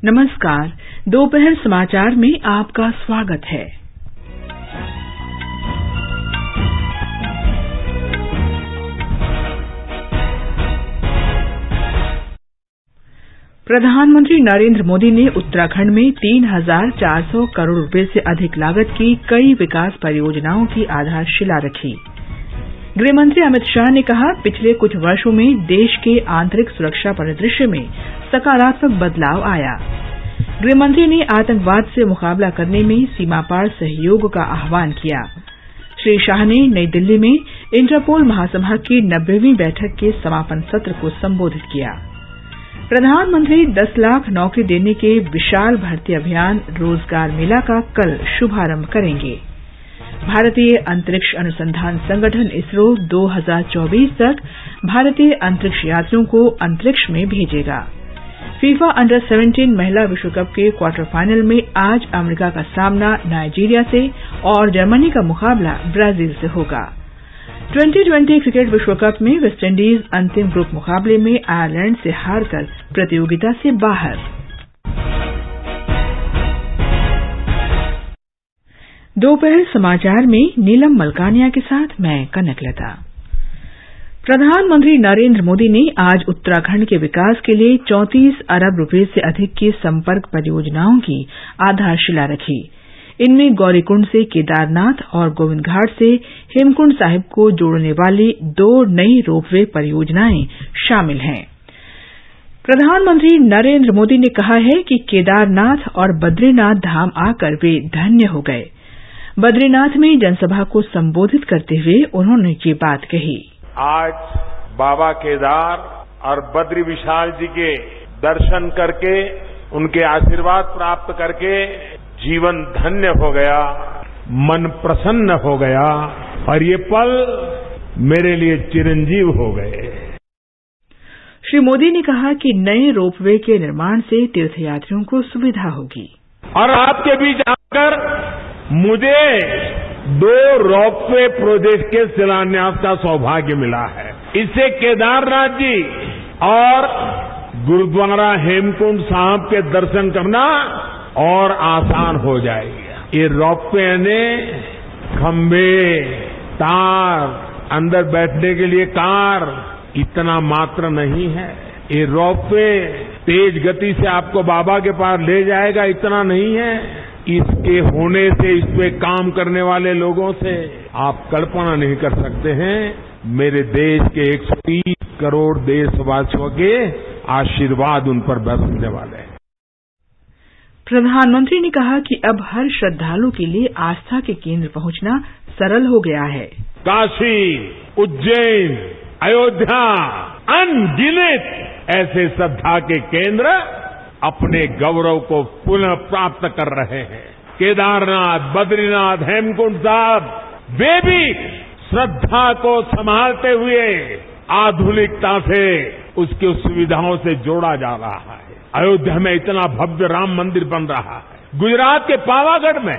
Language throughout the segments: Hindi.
नमस्कार, दोपहर समाचार में आपका स्वागत है। प्रधानमंत्री नरेंद्र मोदी ने उत्तराखंड में 3,400 करोड़ रुपए से अधिक लागत की कई विकास परियोजनाओं की आधारशिला रखी। गृहमंत्री अमित शाह ने कहा, पिछले कुछ वर्षों में देश के आंतरिक सुरक्षा परिदृश्य में सकारात्मक बदलाव आया। गृहमंत्री ने आतंकवाद से मुकाबला करने में सीमापार सहयोग का आह्वान किया। श्री शाह ने नई दिल्ली में इंटरपोल महासभा की 90वीं बैठक के समापन सत्र को संबोधित किया। प्रधानमंत्री 10 लाख नौकरी देने के विशाल भर्ती अभियान रोजगार मेला का कल शुभारंभ करेंगे। भारतीय अंतरिक्ष अनुसंधान संगठन इसरो 2024 तक भारतीय अंतरिक्ष यात्रियों को अंतरिक्ष में भेजेगा। फीफा अंडर 17 महिला विश्व कप के क्वार्टर फाइनल में आज अमेरिका का सामना नाइजीरिया से और जर्मनी का मुकाबला ब्राजील से होगा। 2020 क्रिकेट विश्व कप में वेस्टइंडीज अंतिम ग्रुप मुकाबले में आयरलैंड से हारकर प्रतियोगिता से बाहर। दोपहर समाचार में नीलम मलकानिया के साथ मैं कनकलता। प्रधानमंत्री नरेंद्र मोदी ने आज उत्तराखंड के विकास के लिए 34 अरब रुपए से अधिक की संपर्क परियोजनाओं की आधारशिला रखी। इनमें गौरीकुंड से केदारनाथ और गोविंद घाट से हेमकुंड साहिब को जोड़ने वाली 2 नई रोपवे परियोजनाएं शामिल हैं। प्रधानमंत्री नरेंद्र मोदी ने कहा है कि केदारनाथ और बद्रीनाथ धाम आकर वे धन्य हो गए। बद्रीनाथ में जनसभा को संबोधित करते हुए उन्होंने ये बात कही। आज बाबा केदार और बद्री विशाल जी के दर्शन करके, उनके आशीर्वाद प्राप्त करके जीवन धन्य हो गया, मन प्रसन्न हो गया और ये पल मेरे लिए चिरंजीव हो गए। श्री मोदी ने कहा कि नए रोपवे के निर्माण से तीर्थयात्रियों को सुविधा होगी। और आपके बीच आकर मुझे 2 रोपवे प्रोजेक्ट के शिलान्यास का सौभाग्य मिला है। इससे केदारनाथ जी और गुरुद्वारा हेमकुंड साहब के दर्शन करना और आसान हो जाएगा। ये रोपवे ने खंभे, तार, अंदर बैठने के लिए कार, इतना मात्र नहीं है। ये रोपवे तेज गति से आपको बाबा के पास ले जाएगा, इतना नहीं है। इसके होने से, इस पे काम करने वाले लोगों से आप कल्पना नहीं कर सकते हैं मेरे देश के 130 करोड़ देशवासियों के आशीर्वाद उन पर बरसने वाले हैं। प्रधानमंत्री ने कहा कि अब हर श्रद्धालु के लिए आस्था के केंद्र पहुंचना सरल हो गया है। काशी, उज्जैन, अयोध्या, अनगिनत ऐसे श्रद्धा के केंद्र अपने गौरव को पुनः प्राप्त कर रहे हैं। केदारनाथ, बद्रीनाथ, हेमकुंड साहब, वे भी श्रद्धा को संभालते हुए आधुनिकता से उसकी सुविधाओं से जोड़ा जा रहा है। अयोध्या में इतना भव्य राम मंदिर बन रहा है। गुजरात के पावागढ़ में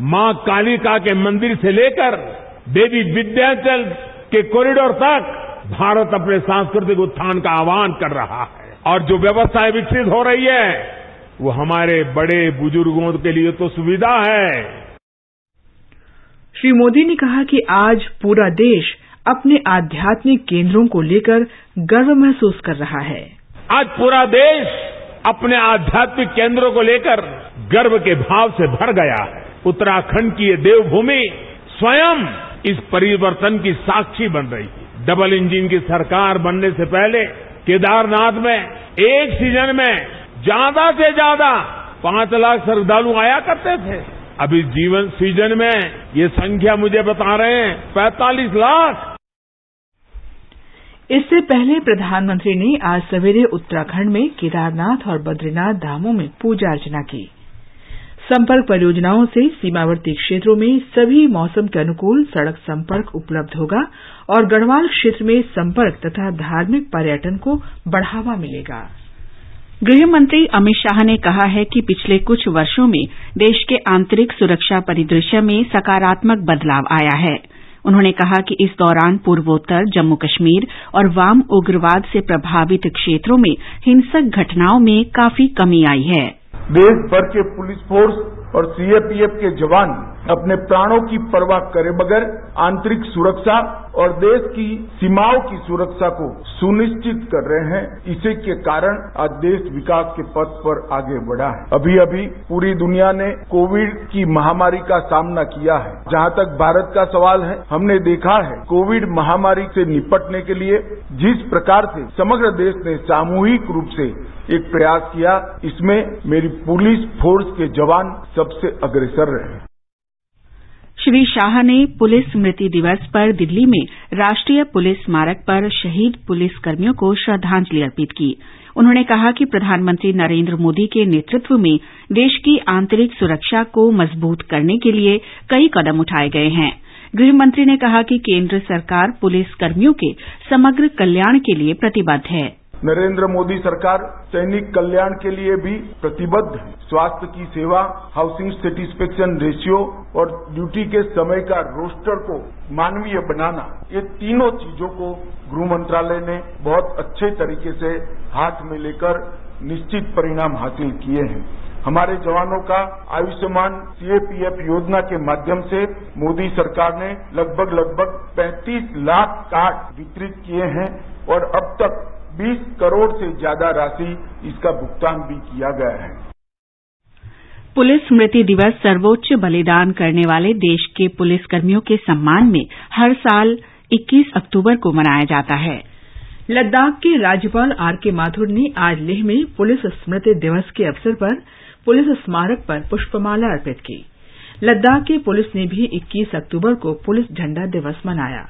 मां कालिका के मंदिर से लेकर देवी विंध्याचल के कॉरिडोर तक भारत अपने सांस्कृतिक उत्थान का आह्वान कर रहा है। और जो व्यवस्थाएं विकसित हो रही है वो हमारे बड़े बुजुर्गों के लिए तो सुविधा है। श्री मोदी ने कहा कि आज पूरा देश अपने आध्यात्मिक केंद्रों को लेकर गर्व महसूस कर रहा है। आज पूरा देश अपने आध्यात्मिक केंद्रों को लेकर गर्व के भाव से भर गया है। उत्तराखंड की ये देवभूमि स्वयं इस परिवर्तन की साक्षी बन रही है। डबल इंजन की सरकार बनने से पहले केदारनाथ में एक सीजन में ज्यादा से ज्यादा 5 लाख श्रद्धालु आया करते थे। अभी जीवन सीजन में ये संख्या मुझे बता रहे हैं 45 लाख। इससे पहले प्रधानमंत्री ने आज सवेरे उत्तराखंड में केदारनाथ और बद्रीनाथ धामों में पूजा अर्चना की। संपर्क परियोजनाओं से सीमावर्ती क्षेत्रों में सभी मौसम के अनुकूल सड़क संपर्क उपलब्ध होगा और गढ़वाल क्षेत्र में संपर्क तथा धार्मिक पर्यटन को बढ़ावा मिलेगा। गृह मंत्री अमित शाह ने कहा है कि पिछले कुछ वर्षों में देश के आंतरिक सुरक्षा परिदृश्य में सकारात्मक बदलाव आया है। उन्होंने कहा कि इस दौरान पूर्वोत्तर, जम्मू कश्मीर और वाम उग्रवाद से प्रभावित क्षेत्रों में हिंसक घटनाओं में काफी कमी आई है। देश भर के पुलिस फोर्स और सीएपीएफ के जवान अपने प्राणों की परवाह करे बगैर आंतरिक सुरक्षा और देश की सीमाओं की सुरक्षा को सुनिश्चित कर रहे हैं। इसी के कारण आज देश विकास के पथ पर आगे बढ़ा है। अभी अभी पूरी दुनिया ने कोविड की महामारी का सामना किया है। जहां तक भारत का सवाल है, हमने देखा है कोविड महामारी से निपटने के लिए जिस प्रकार से समग्र देश ने सामूहिक रूप से एक प्रयास किया, इसमें मेरी पुलिस फोर्स के जवान सबसे अग्रसर रहे। श्री शाह ने पुलिस स्मृति दिवस पर दिल्ली में राष्ट्रीय पुलिस स्मारक पर शहीद पुलिसकर्मियों को श्रद्धांजलि अर्पित की। उन्होंने कहा कि प्रधानमंत्री नरेंद्र मोदी के नेतृत्व में देश की आंतरिक सुरक्षा को मजबूत करने के लिए कई कदम उठाए गए हैं। गृह मंत्री ने कहा कि केंद्र सरकार पुलिसकर्मियों के समग्र कल्याण के लिए प्रतिबद्ध है। नरेंद्र मोदी सरकार सैनिक कल्याण के लिए भी प्रतिबद्ध है। स्वास्थ्य की सेवा, हाउसिंग सेटिस्फेक्शन रेशियो और ड्यूटी के समय का रोस्टर को मानवीय बनाना, ये तीनों चीजों को गृह मंत्रालय ने बहुत अच्छे तरीके से हाथ में लेकर निश्चित परिणाम हासिल किए हैं। हमारे जवानों का आयुष्मान सीएपीएफ योजना के माध्यम से मोदी सरकार ने लगभग 35 लाख कार्ड वितरित किए हैं और अब तक 20 करोड़ से ज्यादा राशि इसका भुगतान भी किया गया है। पुलिस स्मृति दिवस सर्वोच्च बलिदान करने वाले देश के पुलिसकर्मियों के सम्मान में हर साल 21 अक्टूबर को मनाया जाता है। लद्दाख के राज्यपाल आरके माथुर ने आज लेह में पुलिस स्मृति दिवस के अवसर पर पुलिस स्मारक पर पुष्पमाला अर्पित की। लद्दाख की पुलिस ने भी 21 अक्टूबर को पुलिस झंडा दिवस मनाया।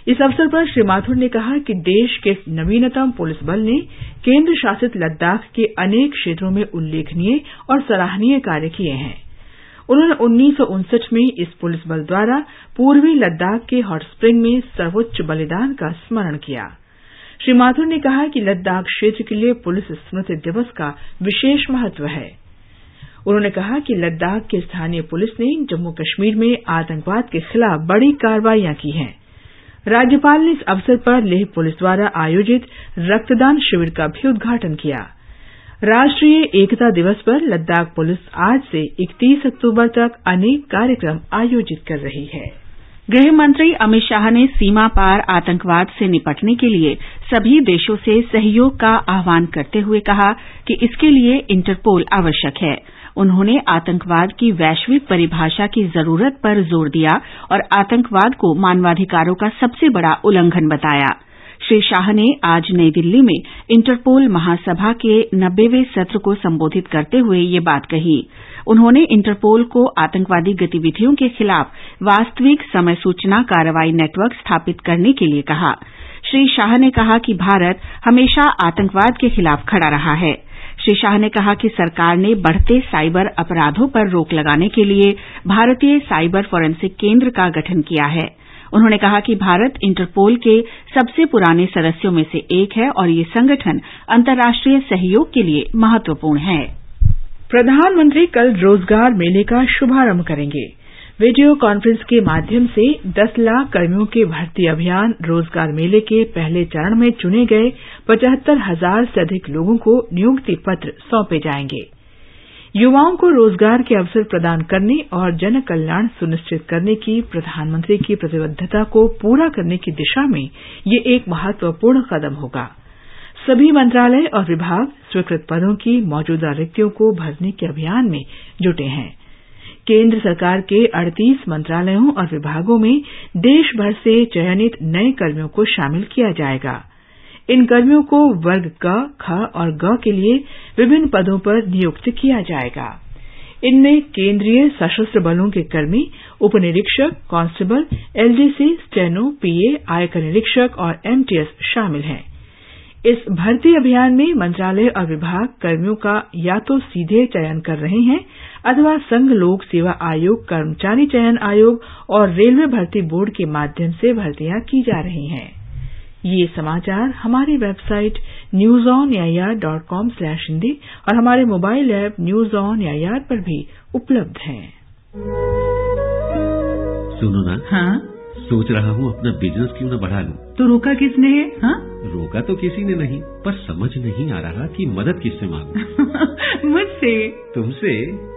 इस अवसर पर श्री माथुर ने कहा कि देश के नवीनतम पुलिस बल ने केंद्र शासित लद्दाख के अनेक क्षेत्रों में उल्लेखनीय और सराहनीय कार्य किए हैं। उन्होंने 1959 में इस पुलिस बल द्वारा पूर्वी लद्दाख के हॉट स्प्रिंग में सर्वोच्च बलिदान का स्मरण किया। श्री माथुर ने कहा कि लद्दाख क्षेत्र के लिए पुलिस स्मृति दिवस का विशेष महत्व है। उन्होंने कहा कि लद्दाख की स्थानीय पुलिस ने जम्मू कश्मीर में आतंकवाद के खिलाफ बड़ी कार्रवाइयां की हैं। राज्यपाल ने इस अवसर पर लेह पुलिस द्वारा आयोजित रक्तदान शिविर का भी उद्घाटन किया। राष्ट्रीय एकता दिवस पर लद्दाख पुलिस आज से 31 अक्टूबर तक अनेक कार्यक्रम आयोजित कर रही है। गृह मंत्री अमित शाह ने सीमा पार आतंकवाद से निपटने के लिए सभी देशों से सहयोग का आह्वान करते हुए कहा कि इसके लिए इंटरपोल आवश्यक है। उन्होंने आतंकवाद की वैश्विक परिभाषा की जरूरत पर जोर दिया और आतंकवाद को मानवाधिकारों का सबसे बड़ा उल्लंघन बताया। श्री शाह ने आज नई दिल्ली में इंटरपोल महासभा के 90वें सत्र को संबोधित करते हुए ये बात कही। उन्होंने इंटरपोल को आतंकवादी गतिविधियों के खिलाफ वास्तविक समय सूचना कार्रवाई नेटवर्क स्थापित करने के लिए कहा। श्री शाह ने कहा कि भारत हमेशा आतंकवाद के खिलाफ खड़ा रहा है। श्री शाह ने कहा कि सरकार ने बढ़ते साइबर अपराधों पर रोक लगाने के लिए भारतीय साइबर फोरेंसिक केंद्र का गठन किया है। उन्होंने कहा कि भारत इंटरपोल के सबसे पुराने सदस्यों में से एक है और ये संगठन अंतर्राष्ट्रीय सहयोग के लिए महत्वपूर्ण है। प्रधानमंत्री कल रोजगार मेले का शुभारंभ करेंगे। वीडियो कॉन्फ्रेंस के माध्यम से 10 लाख कर्मियों के भर्ती अभियान रोजगार मेले के पहले चरण में चुने गए 75,000 से अधिक लोगों को नियुक्ति पत्र सौंपे जाएंगे। युवाओं को रोजगार के अवसर प्रदान करने और जन कल्याण सुनिश्चित करने की प्रधानमंत्री की प्रतिबद्धता को पूरा करने की दिशा में ये एक महत्वपूर्ण कदम होगा। सभी मंत्रालय और विभाग स्वीकृत पदों की मौजूदा रिक्तियों को भरने के अभियान में जुटे हैं। केंद्र सरकार के 38 मंत्रालयों और विभागों में देश भर से चयनित नए कर्मियों को शामिल किया जाएगा। इन कर्मियों को वर्ग क, ख और ग के लिए विभिन्न पदों पर नियुक्त किया जाएगा। इनमें केंद्रीय सशस्त्र बलों के कर्मी, उपनिरीक्षक, कांस्टेबल, एलडीसी, स्टेनो, पीए, आयकर निरीक्षक और एमटीएस शामिल हैं। इस भर्ती अभियान में मंत्रालय और विभाग कर्मियों का या तो सीधे चयन कर रहे हैं अथवा संघ लोक सेवा आयोग, कर्मचारी चयन आयोग और रेलवे भर्ती बोर्ड के माध्यम से भर्तियां की जा रही हैं। ये समाचार हमारी वेबसाइट newsonair.com/hindi और हमारे mobile app news on AIR पर भी उपलब्ध हैं। सुनो ना, हाँ सोच रहा हूँ अपना बिजनेस क्यों न बढ़ा लूं। तो रोका किसने है? हाँ? रोका तो किसी ने नहीं, पर समझ नहीं आ रहा कि मदद किससे मांगूं। मुझसे। तुमसे?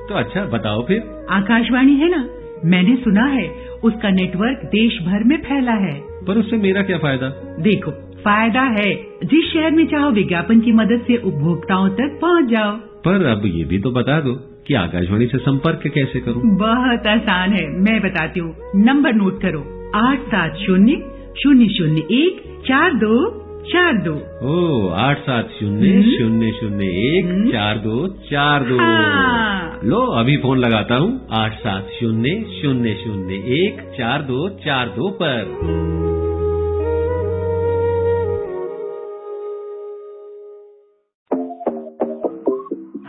तो अच्छा बताओ फिर। आकाशवाणी है ना, मैंने सुना है उसका नेटवर्क देश भर में फैला है। पर उससे मेरा क्या फायदा? देखो, फायदा है, जिस शहर में चाहो विज्ञापन की मदद से उपभोक्ताओं तक पहुंच जाओ। पर अब ये भी तो बता दो कि आकाशवाणी से संपर्क कैसे करूं? बहुत आसान है, मैं बताती हूँ। नंबर नोट करो, 870-001-4242। 870-001-4242। लो अभी फोन लगाता हूँ 870-001-4242 पर।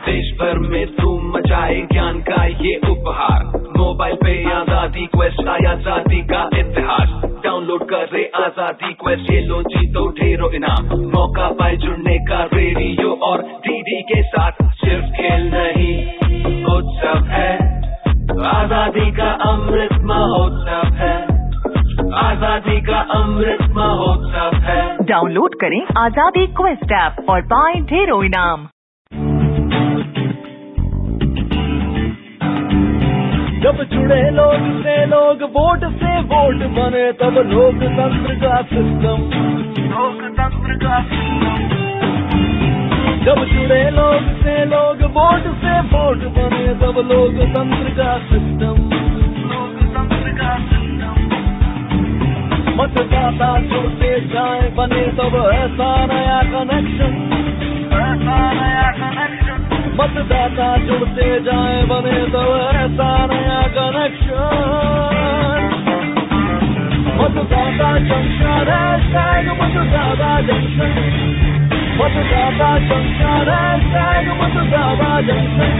देश भर में धूम मचाए ज्ञान का ये उपहार, मोबाइल पे आजादी क्वेस्ट आया आजादी का इतिहास। डाउनलोड करे आजादी क्वेस्ट, ये लो जीतो ढेरों इनाम, मौका पाए जुड़ने का रेडियो और डीडी के साथ। सिर्फ खेल नहीं उत्सव है, आजादी का अमृत महोत्सव है, आजादी का अमृत महोत्सव है। डाउनलोड करें आजादी क्वेस्ट ऐप और पाएं ढेरों इनाम। जब जुड़े लोग से लोग, वोट से वोट बने, तब लोकतंत्र का सिस्टम, लोकतंत्र का सिस्टम। जब जुड़े लोग से लोग, वोट से वोट बने, तब लोकतंत्र का सिस्टम, लोकतंत्र का सिस्टम। मतदाता जुड़ते जाए बने, तब ऐसा नया कनेक्शन, ऐसा नया कनेक्शन। मतदाता जुड़ते जाए बने, तब ऐसा नया कनेक्शन। मतदाता जंक्शन, हैशटैग मतदाता जंक्शन, मतदाता जंक्शन, हैशटैग मतदाता जंक्शन।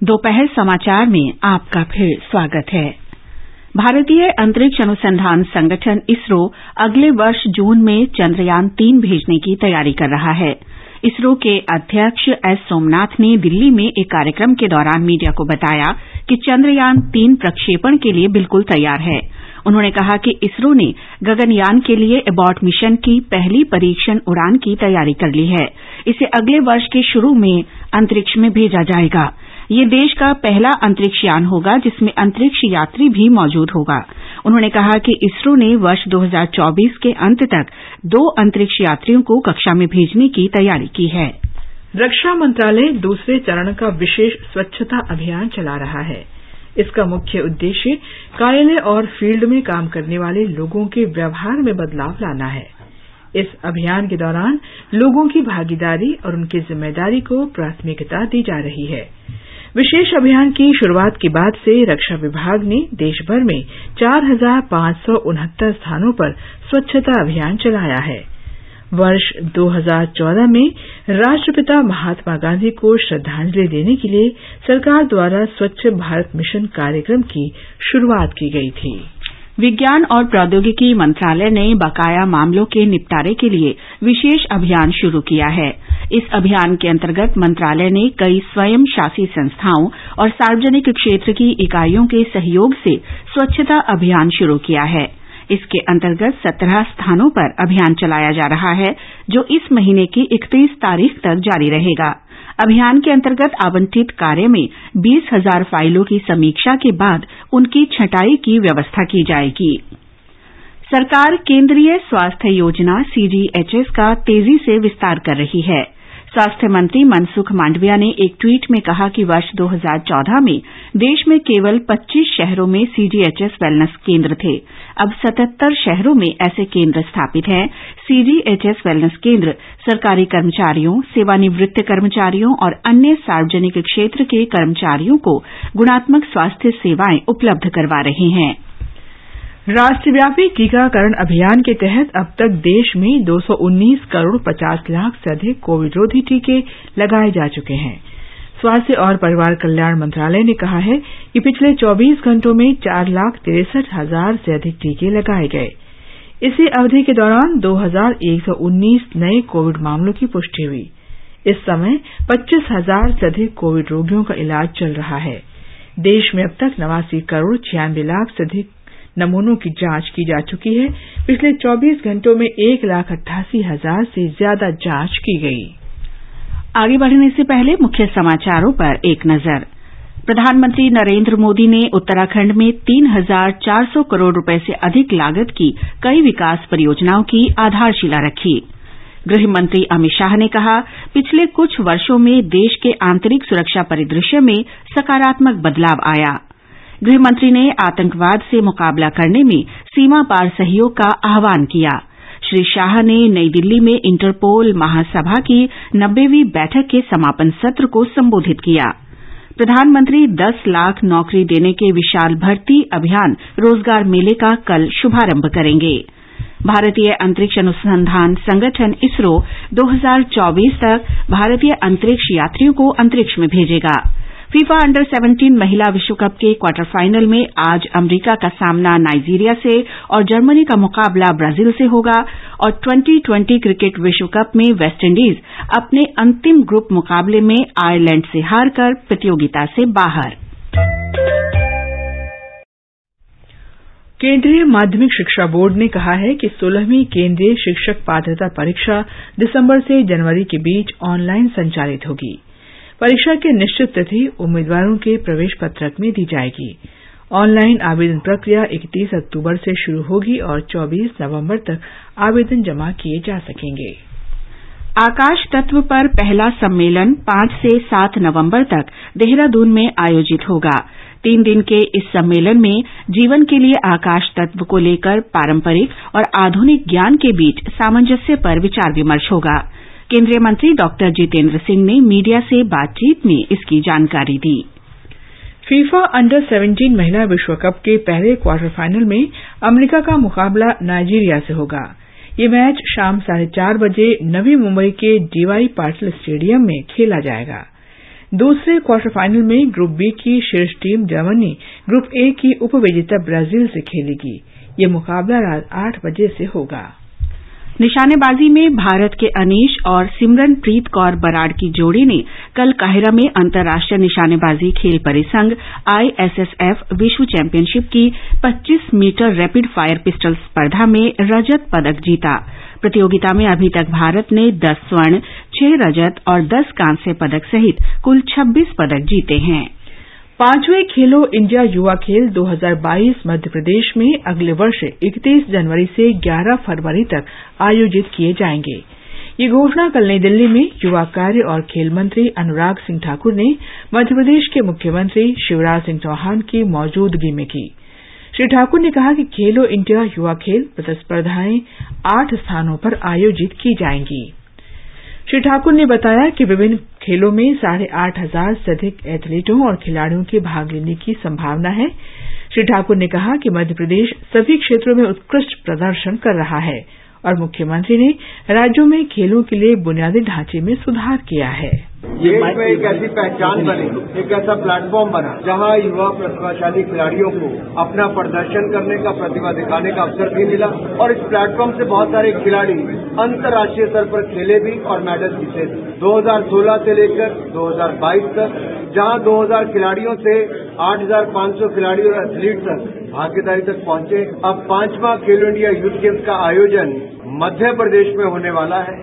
दोपहर समाचार में आपका फिर स्वागत है। भारतीय अंतरिक्ष अनुसंधान संगठन इसरो अगले वर्ष जून में चंद्रयान 3 भेजने की तैयारी कर रहा है। इसरो के अध्यक्ष एस सोमनाथ ने दिल्ली में एक कार्यक्रम के दौरान मीडिया को बताया कि चंद्रयान 3 प्रक्षेपण के लिए बिल्कुल तैयार है। उन्होंने कहा कि इसरो ने गगनयान के लिए एबॉर्ट मिशन की पहली परीक्षण उड़ान की तैयारी कर ली है। इसे अगले वर्ष के शुरू में अंतरिक्ष में भेजा जाएगा। ये देश का पहला अंतरिक्ष यान होगा जिसमें अंतरिक्ष यात्री भी मौजूद होगा। उन्होंने कहा कि इसरो ने वर्ष 2024 के अंत तक 2 अंतरिक्ष यात्रियों को कक्षा में भेजने की तैयारी की है। रक्षा मंत्रालय दूसरे चरण का विशेष स्वच्छता अभियान चला रहा है। इसका मुख्य उद्देश्य कार्यालय और फील्ड में काम करने वाले लोगों के व्यवहार में बदलाव लाना है। इस अभियान के दौरान लोगों की भागीदारी और उनकी जिम्मेदारी को प्राथमिकता दी जा रही है। विशेष अभियान की शुरुआत के बाद से रक्षा विभाग ने देश भर में 4,569 स्थानों पर स्वच्छता अभियान चलाया है। वर्ष 2014 में राष्ट्रपिता महात्मा गांधी को श्रद्धांजलि देने के लिए सरकार द्वारा स्वच्छ भारत मिशन कार्यक्रम की शुरुआत की गई थी। विज्ञान और प्रौद्योगिकी मंत्रालय ने बकाया मामलों के निपटारे के लिए विशेष अभियान शुरू किया है। इस अभियान के अंतर्गत मंत्रालय ने कई स्वयं शासी संस्थाओं और सार्वजनिक क्षेत्र की इकाइयों के सहयोग से स्वच्छता अभियान शुरू किया है। इसके अंतर्गत 17 स्थानों पर अभियान चलाया जा रहा है, जो इस महीने की 31 तारीख तक जारी रहेगा। अभियान के अंतर्गत आवंटित कार्य में 20,000 फाइलों की समीक्षा के बाद उनकी छंटाई की व्यवस्था की जाएगी। सरकार केंद्रीय स्वास्थ्य योजना सीजीएचएस का तेजी से विस्तार कर रही है। स्वास्थ्य मंत्री मनसुख मांडविया ने एक ट्वीट में कहा कि वर्ष 2014 में देश में केवल 25 शहरों में सीजीएचएस वेलनेस केंद्र थे। अब 77 शहरों में ऐसे केंद्र स्थापित हैं। सीजीएचएस वेलनेस केंद्र सरकारी कर्मचारियों, सेवानिवृत्त कर्मचारियों और अन्य सार्वजनिक क्षेत्र के कर्मचारियों को गुणात्मक स्वास्थ्य सेवाएं उपलब्ध करवा रहे हैं। राष्ट्रव्यापी टीकाकरण अभियान के तहत अब तक देश में 219 करोड़ 50 लाख से अधिक कोविड रोधी टीके लगाए जा चुके हैं। स्वास्थ्य और परिवार कल्याण मंत्रालय ने कहा है कि पिछले 24 घंटों में 4,63,000 से अधिक टीके लगाए गए। इसी अवधि के दौरान 2,119 नए कोविड मामलों की पुष्टि हुई। इस समय 25,000 से अधिक कोविड रोगियों का इलाज चल रहा है। देश में अब तक 89 करोड़ 96 लाख से अधिक नमूनों की जांच की जा चुकी है। पिछले 24 घंटों में 1,88,000 से ज्यादा जांच की गई। आगे बढ़ने से पहले मुख्य समाचारों पर एक नजर। प्रधानमंत्री नरेंद्र मोदी ने उत्तराखंड में 3,400 करोड़ रुपए से अधिक लागत की कई विकास परियोजनाओं की आधारशिला रखी। गृह मंत्री अमित शाह ने कहा, पिछले कुछ वर्षों में देश के आंतरिक सुरक्षा परिदृश्य में सकारात्मक बदलाव आया। गृह मंत्री ने आतंकवाद से मुकाबला करने में सीमा पार सहयोग का आह्वान किया। श्री शाह ने नई दिल्ली में इंटरपोल महासभा की 90वीं बैठक के समापन सत्र को संबोधित किया। प्रधानमंत्री 10 लाख नौकरी देने के विशाल भर्ती अभियान रोजगार मेले का कल शुभारंभ करेंगे। भारतीय अंतरिक्ष अनुसंधान संगठन इसरो 2024 तक भारतीय अंतरिक्ष यात्रियों को अंतरिक्ष में भेजेगा। फीफा अंडर 17 महिला विश्व कप के क्वार्टर फाइनल में आज अमेरिका का सामना नाइजीरिया से और जर्मनी का मुकाबला ब्राजील से होगा और 2020 क्रिकेट विश्व कप में वेस्टइंडीज अपने अंतिम ग्रुप मुकाबले में आयरलैंड से हारकर प्रतियोगिता से बाहर। केंद्रीय माध्यमिक शिक्षा बोर्ड ने कहा है कि 16वीं केंद्रीय शिक्षक पात्रता परीक्षा दिसंबर से जनवरी के बीच ऑनलाइन संचालित होगी। परीक्षा की निश्चित तिथि उम्मीदवारों के प्रवेश पत्रक में दी जाएगी। ऑनलाइन आवेदन प्रक्रिया 31 अक्टूबर से शुरू होगी और 24 नवंबर तक आवेदन जमा किए जा सकेंगे। आकाश तत्व पर पहला सम्मेलन 5 से 7 नवंबर तक देहरादून में आयोजित होगा। 3 दिन के इस सम्मेलन में जीवन के लिए आकाश तत्व को लेकर पारंपरिक और आधुनिक ज्ञान के बीच सामंजस्य पर विचार विमर्श होगा। केंद्रीय मंत्री डॉक्टर जितेंद्र सिंह ने मीडिया से बातचीत में इसकी जानकारी दी। फीफा अंडर 17 महिला विश्व कप के पहले क्वार्टर फाइनल में अमेरिका का मुकाबला नाइजीरिया से होगा। ये मैच शाम 4:30 बजे नवी मुंबई के डीवाई पाटिल स्टेडियम में खेला जाएगा। दूसरे क्वार्टर फाइनल में ग्रुप बी की शीर्ष टीम जर्मनी ग्रुप ए की उपविजेता ब्राजील से खेलेगी। ये मुकाबला रात 8 बजे से होगा। निशानेबाजी में भारत के अनीश और सिमरनप्रीत कौर बराड़ की जोड़ी ने कल काहिरा में अंतर्राष्ट्रीय निशानेबाजी खेल परिसंघ ISSF विश्व चैंपियनशिप की 25 मीटर रैपिड फायर पिस्टल स्पर्धा में रजत पदक जीता। प्रतियोगिता में अभी तक भारत ने 10 स्वर्ण, 6 रजत और 10 कांस्य पदक सहित कुल 26 पदक जीते हैं। 5वें खेलो इंडिया युवा खेल 2022 मध्य प्रदेश में अगले वर्ष 31 जनवरी से 11 फरवरी तक आयोजित किए जाएंगे। ये घोषणा कल नई दिल्ली में युवा कार्य और खेल मंत्री अनुराग सिंह ठाकुर ने मध्य प्रदेश के मुख्यमंत्री शिवराज सिंह चौहान की मौजूदगी में की। श्री ठाकुर ने कहा कि खेलो इंडिया युवा खेल प्रतिस्पर्धाएं 8 स्थानों पर आयोजित की जाएंगी। श्री ठाकुर ने बताया कि विभिन्न खेलों में 8,500 से अधिक एथलीटों और खिलाड़ियों के भाग लेने की संभावना है। श्री ठाकुर ने कहा कि मध्य प्रदेश सभी क्षेत्रों में उत्कृष्ट प्रदर्शन कर रहा है और मुख्यमंत्री ने राज्यों में खेलों के लिए बुनियादी ढांचे में सुधार किया है। देश में एक ऐसी पहचान बनी, एक ऐसा प्लेटफॉर्म बना जहां युवा प्रतिभाशाली खिलाड़ियों को अपना प्रदर्शन करने का, प्रतिभा दिखाने का अवसर भी मिला और इस प्लेटफॉर्म से बहुत सारे खिलाड़ी अंतर्राष्ट्रीय स्तर पर खेले भी और मेडल जीते। 2016 से लेकर 2022 तक जहां 2000 खिलाड़ियों से 8,500 खिलाड़ी और एथलीट तक भागीदारी तक पहुंचे। अब 5वां खेलो इंडिया यूथ गेम्स का आयोजन मध्य प्रदेश में होने वाला है।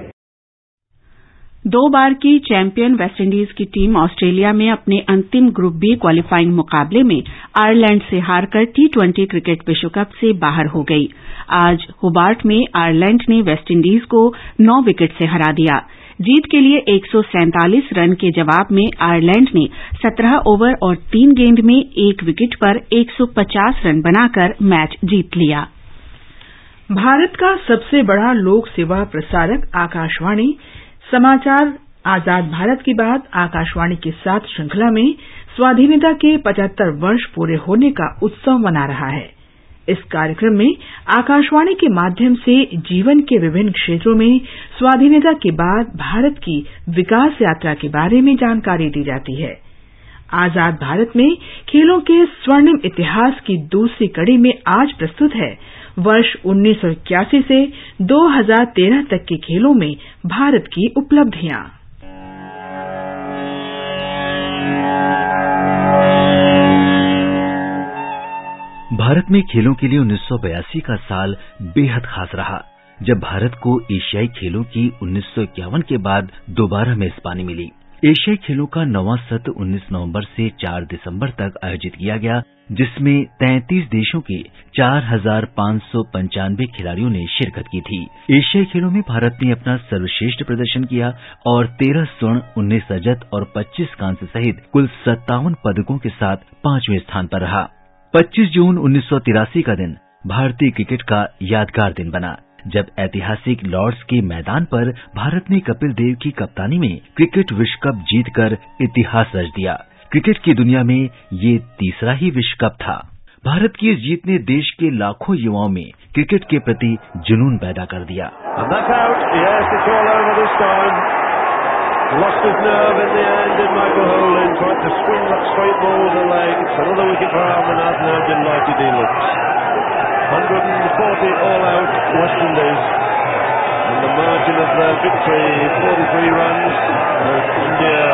2 बार की चैंपियन वेस्टइंडीज की टीम ऑस्ट्रेलिया में अपने अंतिम ग्रुप बी क्वालिफाइंग मुकाबले में आयरलैंड से हारकर T20 क्रिकेट विश्व कप से बाहर हो गई। आज होबार्ट में आयरलैंड ने वेस्टइंडीज को 9 विकेट से हरा दिया। जीत के लिए 147 रन के जवाब में आयरलैंड ने 17 ओवर और 3 गेंद में 1 विकेट पर 150 रन बनाकर मैच जीत लिया। भारत का सबसे बड़ा लोक सेवा प्रसारक आकाशवाणी समाचार आजाद भारत की बात आकाशवाणी के साथ श्रृंखला में स्वाधीनता के 75 वर्ष पूरे होने का उत्सव मना रहा है। इस कार्यक्रम में आकाशवाणी के माध्यम से जीवन के विभिन्न क्षेत्रों में स्वाधीनता के बाद भारत की विकास यात्रा के बारे में जानकारी दी जाती है। आजाद भारत में खेलों के स्वर्णिम इतिहास की दूसरी कड़ी में आज प्रस्तुत है वर्ष 1981 से 2013 तक के खेलों में भारत की उपलब्धियां। भारत में खेलों के लिए 1982 का साल बेहद खास रहा, जब भारत को एशियाई खेलों की 1951 के बाद दोबारा मेजबानी मिली। एशियाई खेलों का 9वां सत्र 19 नवंबर से 4 दिसंबर तक आयोजित किया गया, जिसमें 33 देशों के 4,595 खिलाड़ियों ने शिरकत की थी। एशियाई खेलों में भारत ने अपना सर्वश्रेष्ठ प्रदर्शन किया और 13 स्वर्ण, 19 रजत और 25 कांस्य सहित कुल 57 पदकों के साथ 5वें स्थान पर रहा। 25 जून 1983 का दिन भारतीय क्रिकेट का यादगार दिन बना, जब ऐतिहासिक लॉर्ड्स के मैदान पर भारत ने कपिल देव की कप्तानी में क्रिकेट विश्व कप जीतकर इतिहास रच दिया। क्रिकेट की दुनिया में ये तीसरा ही विश्व कप था। भारत की इस जीत ने देश के लाखों युवाओं में क्रिकेट के प्रति जुनून पैदा कर दिया। Lost his nerve in the end, did Michael Holding, tried to swing that straight ball with the leg. It's another wicket for Amarnath, now delighted he looks. 140 all out, West Indies. And the margin of their victory, 43 runs. India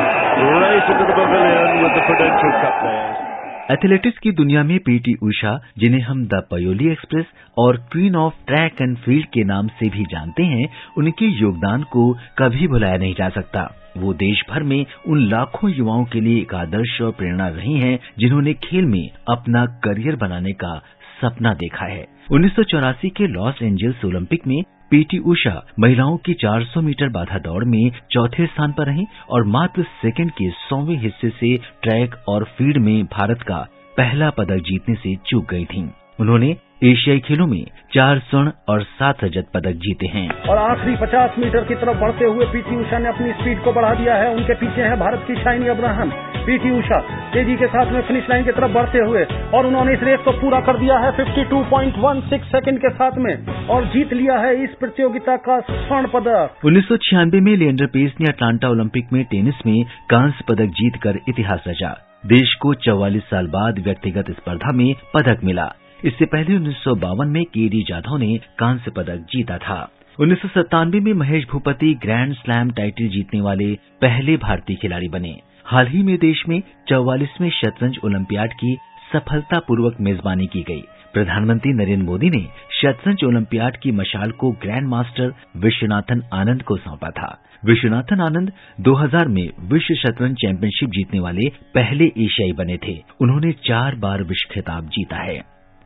race into the pavilion with the Prudential Cup players. Athletics की दुनिया में पीटी उषा, जिन्हें हम द पयोली एक्सप्रेस और queen of track and field के नाम से भी जानते हैं, उनके योगदान को कभी भुलाया नहीं जा सकता। वो देश भर में उन लाखों युवाओं के लिए एक आदर्श और प्रेरणा रही हैं, जिन्होंने खेल में अपना करियर बनाने का सपना देखा है। 1984 के लॉस एंजल्स ओलंपिक में पीटी उषा महिलाओं की 400 मीटर बाधा दौड़ में चौथे स्थान पर रहीं और मात्र सेकंड के 100वें हिस्से से ट्रैक और फील्ड में भारत का पहला पदक जीतने से चूक गई थीं। उन्होंने एशियाई खेलों में 4 स्वर्ण और 7 रजत पदक जीते हैं। और आखिरी 50 मीटर की तरफ बढ़ते हुए पीटी उषा ने अपनी स्पीड को बढ़ा दिया है। उनके पीछे है भारत की शाइनी अब्राहम। पीटी उषा तेजी के साथ में फिनिश लाइन की तरफ बढ़ते हुए और उन्होंने इस रेस को पूरा कर दिया है 52.16 सेकंड के साथ में और जीत लिया है इस प्रतियोगिता का स्वर्ण पदक। 1996 में लिएंडर पेस ने अटलांटा ओलंपिक में टेनिस में कांस्य पदक जीतकर इतिहास रचा। देश को 44 साल बाद व्यक्तिगत स्पर्धा में पदक मिला। इससे पहले 1952 में केडी जाधव ने कांस्य पदक जीता था। 1997 में Mahesh Bhupathi grand slam title जीतने वाले पहले भारतीय खिलाड़ी बने। हाल ही में देश में 44वें शतरंज ओलंपियाड की सफलतापूर्वक मेजबानी की गई। प्रधानमंत्री नरेंद्र मोदी ने शतरंज ओलंपियाड की मशाल को ग्रैंड मास्टर विश्वनाथन आनंद को सौंपा था। विश्वनाथन आनंद 2000 में विश्व शतरंज चैंपियनशिप जीतने वाले पहले एशियाई बने थे। उन्होंने 4 बार विश्व खिताब जीता है।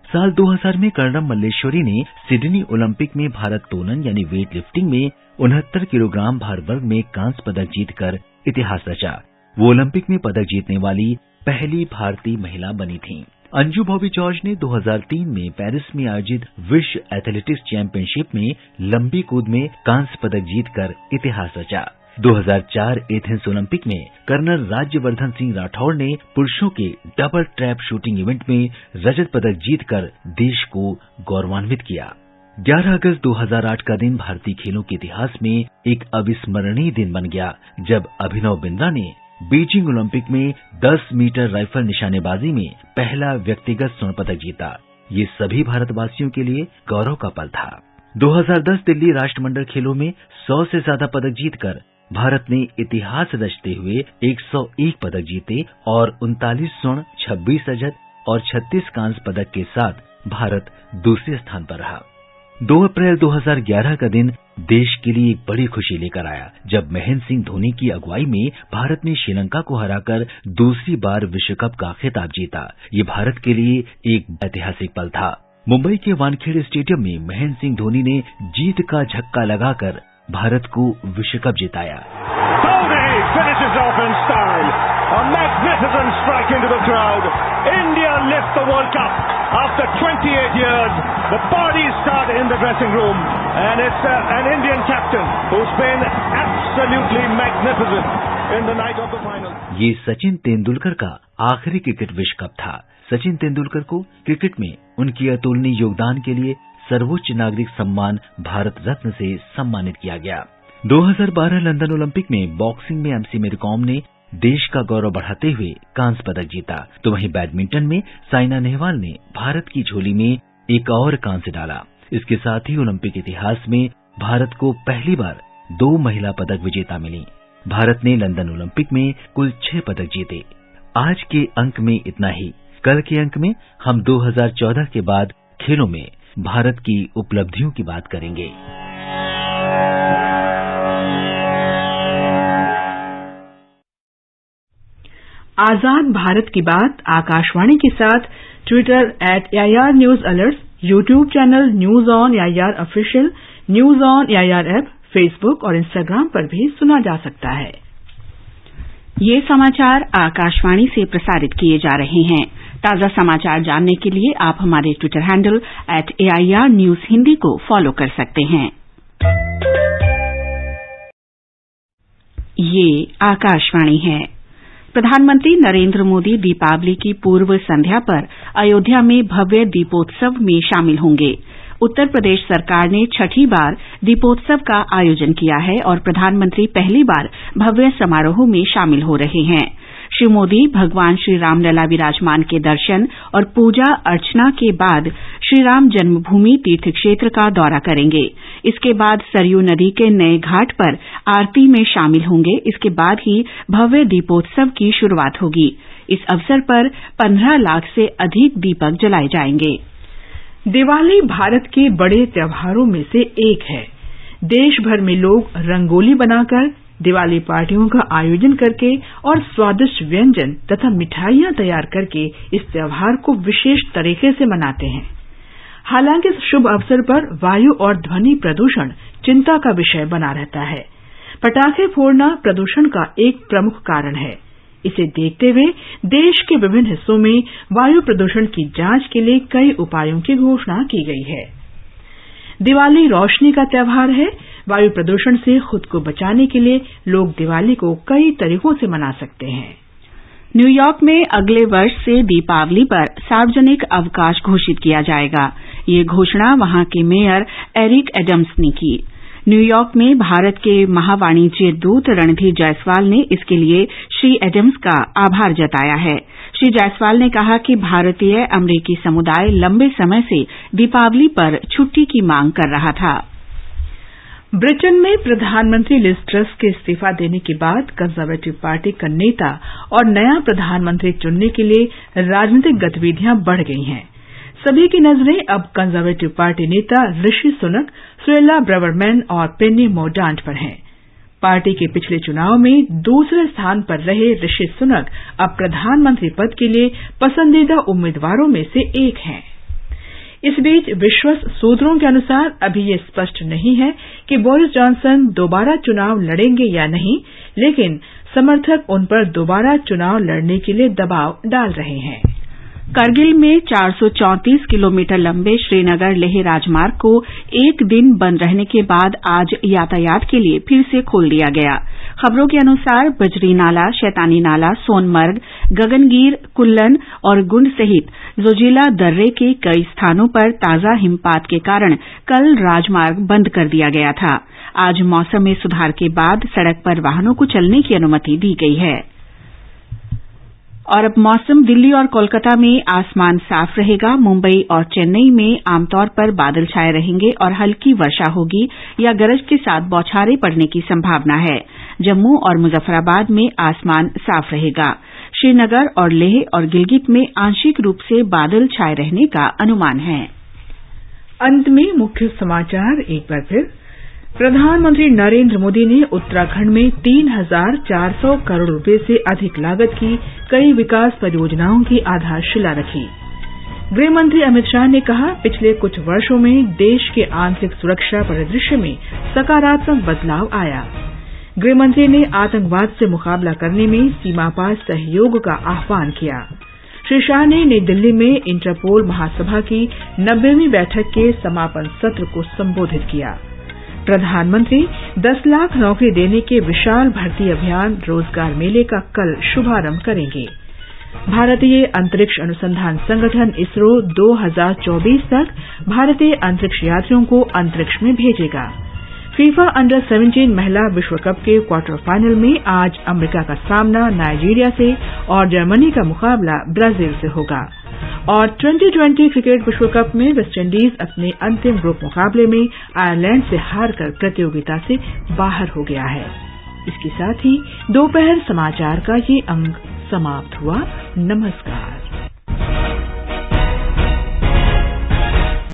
साल 2000 में कर्णम मल्लेश्वरी ने सिडनी ओलंपिक में भारत तोलन यानी वेट लिफ्टिंग में 69 किलोग्राम भार वर्ग में कांस्य पदक जीतकर इतिहास रचा। वो ओलंपिक में पदक जीतने वाली पहली भारतीय महिला बनी थीं। अंजू बॉबी जॉर्ज ने 2003 में पेरिस में आयोजित विश्व एथलेटिक्स चैंपियनशिप में लंबी कूद में कांस्य पदक जीतकर इतिहास रचा। 2004 एथेंस ओलंपिक में कर्नल राज्यवर्धन सिंह राठौड़ ने पुरुषों के डबल ट्रैप शूटिंग इवेंट में रजत पदक जीतकर देश को गौरवान्वित किया। 11 अगस्त 2008 का दिन भारतीय खेलों के इतिहास में एक अविस्मरणीय दिन बन गया, जब अभिनव बिंद्रा ने बीजिंग ओलंपिक में 10 मीटर राइफल निशानेबाजी में पहला व्यक्तिगत स्वर्ण पदक जीता। ये सभी भारतवासियों के लिए गौरव का पल था। 2010 दिल्ली राष्ट्रमंडल खेलों में 100 से ज्यादा पदक जीतकर भारत ने इतिहास रचते हुए 101 पदक जीते और 39 स्वर्ण, 26 रजत और 36 कांस्य पदक के साथ भारत दूसरे स्थान पर रहा। 2 अप्रैल 2011 का दिन देश के लिए एक बड़ी खुशी लेकर आया, जब महेंद्र सिंह धोनी की अगुवाई में भारत ने श्रीलंका को हराकर दूसरी बार विश्व कप का खिताब जीता। ये भारत के लिए एक ऐतिहासिक पल था। मुंबई के वानखेड़े स्टेडियम में महेंद्र सिंह धोनी ने जीत का झक्का लगाकर भारत को विश्व कप जिताया। A magnificent strike into the crowd. India lift the World Cup after 28 years. The parties start in the dressing room, and it's an Indian captain who's been absolutely magnificent in the night of the final. ये सचिन तेंदुलकर का आखिरी क्रिकेट विश्व कप था। सचिन तेंदुलकर को क्रिकेट में उनके अतुलनीय योगदान के लिए सर्वोच्च नागरिक सम्मान भारत रत्न से सम्मानित किया गया। 2012 लंदन ओलंपिक में बॉक्सिंग में एमसी मेरी कॉम ने देश का गौरव बढ़ाते हुए कांस्य पदक जीता, तो वहीं बैडमिंटन में साइना नेहवाल ने भारत की झोली में एक और कांस्य डाला। इसके साथ ही ओलंपिक इतिहास में भारत को पहली बार 2 महिला पदक विजेता मिली। भारत ने लंदन ओलंपिक में कुल 6 पदक जीते। आज के अंक में इतना ही। कल के अंक में हम 2014 के बाद खेलों में भारत की उपलब्धियों की बात करेंगे। आजाद भारत की बात आकाशवाणी के साथ Twitter @AIR news alerts, YouTube channel news on AIR official, news on AIR app, Facebook और इंस्टाग्राम पर भी सुना जा सकता है। ये समाचार आकाशवाणी से प्रसारित किए जा रहे हैं। ताजा समाचार जानने के लिए आप हमारे Twitter handle @AIR news Hindi को फॉलो कर सकते हैं। ये आकाशवाणी है। प्रधानमंत्री नरेंद्र मोदी दीपावली की पूर्व संध्या पर अयोध्या में भव्य दीपोत्सव में शामिल होंगे। उत्तर प्रदेश सरकार ने छठी बार दीपोत्सव का आयोजन किया है और प्रधानमंत्री पहली बार भव्य समारोह में शामिल हो रहे हैं। श्री मोदी भगवान श्री रामलला विराजमान के दर्शन और पूजा अर्चना के बाद श्रीराम जन्मभूमि तीर्थ क्षेत्र का दौरा करेंगे। इसके बाद सरयू नदी के नए घाट पर आरती में शामिल होंगे। इसके बाद ही भव्य दीपोत्सव की शुरुआत होगी। इस अवसर पर 15 लाख से अधिक दीपक जलाए जाएंगे। दिवाली भारत के बड़े त्योहारों में से एक है। देश भर में लोग रंगोली बनाकर, दिवाली पार्टियों का आयोजन करके और स्वादिष्ट व्यंजन तथा मिठाइयां तैयार करके इस त्योहार को विशेष तरीके से मनाते हैं। हालांकि इस शुभ अवसर पर वायु और ध्वनि प्रदूषण चिंता का विषय बना रहता है। पटाखे फोड़ना प्रदूषण का एक प्रमुख कारण है। इसे देखते हुए देश के विभिन्न हिस्सों में वायु प्रदूषण की जांच के लिए कई उपायों की घोषणा की गई है। दिवाली रोशनी का त्योहार है। वायु प्रदूषण से खुद को बचाने के लिए लोग दिवाली को कई तरीकों से मना सकते हैं। न्यूयॉर्क में अगले वर्ष से दीपावली पर सार्वजनिक अवकाश घोषित किया जाएगा। ये घोषणा वहां के मेयर एरिक एडम्स ने की। न्यूयॉर्क में भारत के महावाणिज्य दूत रणधीर जायसवाल ने इसके लिए श्री एडम्स का आभार जताया है। श्री जायसवाल ने कहा कि भारतीय अमरीकी समुदाय लंबे समय से दीपावली पर छुट्टी की मांग कर रहा था। ब्रिटेन में प्रधानमंत्री लिज ट्रस के इस्तीफा देने के बाद कंजर्वेटिव पार्टी का नेता और नया प्रधानमंत्री चुनने के लिए राजनीतिक गतिविधियां बढ़ गई हैं। सभी की नजरें अब कंजर्वेटिव पार्टी नेता ऋषि सुनक, सुएला ब्रावरमैन और पेनी मोर्डांट पर हैं। पार्टी के पिछले चुनाव में दूसरे स्थान पर रहे ऋषि सुनक अब प्रधानमंत्री पद के लिए पसंदीदा उम्मीदवारों में से एक हैं। इस बीच विश्वस्त सूत्रों के अनुसार अभी ये स्पष्ट नहीं है कि बोरिस जॉनसन दोबारा चुनाव लड़ेंगे या नहीं, लेकिन समर्थक उन पर दोबारा चुनाव लड़ने के लिए दबाव डाल रहे हैं। करगिल में 434 किलोमीटर लंबे श्रीनगर लेह राजमार्ग को एक दिन बंद रहने के बाद आज यातायात के लिए फिर से खोल दिया गया। खबरों के अनुसार बजरी नाला, शैतानी नाला, सोनमर्ग, गगनगीर, कुल्लन और गुंड सहित जोजिला दर्रे के कई स्थानों पर ताजा हिमपात के कारण कल राजमार्ग बंद कर दिया गया था। आज मौसम में सुधार के बाद सड़क पर वाहनों को चलने की अनुमति दी गई है। और अब मौसम। दिल्ली और कोलकाता में आसमान साफ रहेगा। मुंबई और चेन्नई में आमतौर पर बादल छाए रहेंगे और हल्की वर्षा होगी या गरज के साथ बौछारें पड़ने की संभावना है। जम्मू और मुजफ्फराबाद में आसमान साफ रहेगा। श्रीनगर और लेह और गिलगित में आंशिक रूप से बादल छाए रहने का अनुमान है। अंत में मुख्य समाचार एक बार फिर। प्रधानमंत्री नरेंद्र मोदी ने उत्तराखंड में 3,400 करोड़ रुपए से अधिक लागत की कई विकास परियोजनाओं की आधारशिला रखी। गृह मंत्री अमित शाह ने कहा, पिछले कुछ वर्षों में देश के आंतरिक सुरक्षा परिदृश्य में सकारात्मक बदलाव आया। गृह मंत्री ने आतंकवाद से मुकाबला करने में सीमापार सहयोग का आह्वान किया। श्री शाह ने नई दिल्ली में इंटरपोल महासभा की 90वीं बैठक के समापन सत्र को संबोधित किया। प्रधानमंत्री 10 लाख नौकरी देने के विशाल भर्ती अभियान रोजगार मेले का कल शुभारंभ करेंगे। भारतीय अंतरिक्ष अनुसंधान संगठन इसरो 2024 तक भारतीय अंतरिक्ष यात्रियों को अंतरिक्ष में भेजेगा। फीफा अंडर 17 महिला विश्व कप के क्वार्टर फाइनल में आज अमेरिका का सामना नाइजीरिया से और जर्मनी का मुकाबला ब्राजील से होगा। और 2020 क्रिकेट विश्व कप में वेस्टइंडीज अपने अंतिम ग्रुप मुकाबले में आयरलैंड से हारकर प्रतियोगिता से बाहर हो गया है। इसके साथ ही दोपहर समाचार का ये अंक समाप्त हुआ। नमस्कार।